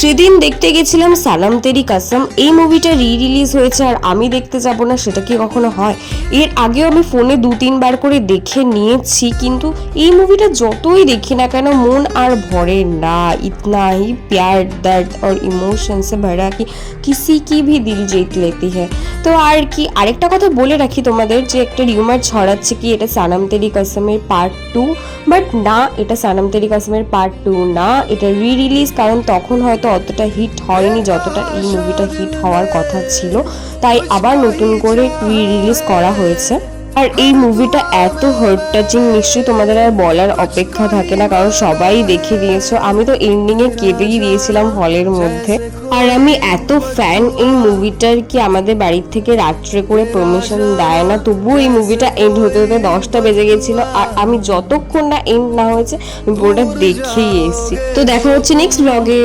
সেদিন দেখতে গেছিলাম সালাম তেরি কাসম। এই মুভিটা রিলিজ হয়েছে আর আমি দেখতে যাব না, সেটা কি কখনো হয়? এর আগেও আমি ফোনে 2-3 বার করে দেখে নিয়েছি, কিন্তু এই মুভিটা যতই দেখি না কেন মন আর ভরে না। ইতনা হি প্যার দর্দ और ইমোশন সে ভরা কি কিসি কি ভি দিল জিত লেতি হ্যায়। তো আর কি, আরেকটা কথা বলে রাখি তোমাদের, যে একটা রিউমার ছড়াচ্ছে কি এটা সানাম তেরি কসমের পার্ট 2, বাট না, এটা সানাম তেরি কসমের পার্ট 2 না, এটা রিলিজ। কারণ তখন হয়তো অতটা হিট হয়নি যতটা এই মুভিটা হিট হওয়ার কথা ছিল, তাই আবার নতুন করে রিলিজ করা হয়েছে। আর এই মুভিটা এত হার্ট টাচিং, নিশ্চয়ই তোমাদের আর বলার অপেক্ষা থাকে না, কারণ সবাই দেখে দিয়েছো। আমি তো এন্ডিংয়ে কেঁদেই দিয়েছিলাম হলের মধ্যে। আর আমি এত ফ্যান এই মুভিটার কি আমাদের বাড়ির থেকে রাত্রে করে পারমিশন দেয় না, তবুও এই মুভিটা এন্ড হতে হতে 10টা বেজে গেছিল। আর আমি যতক্ষণ না এন্ড না হয়েছে আমি পুরোটা দেখেই এসেছি। তো দেখা হচ্ছে নেক্সট ব্লগে।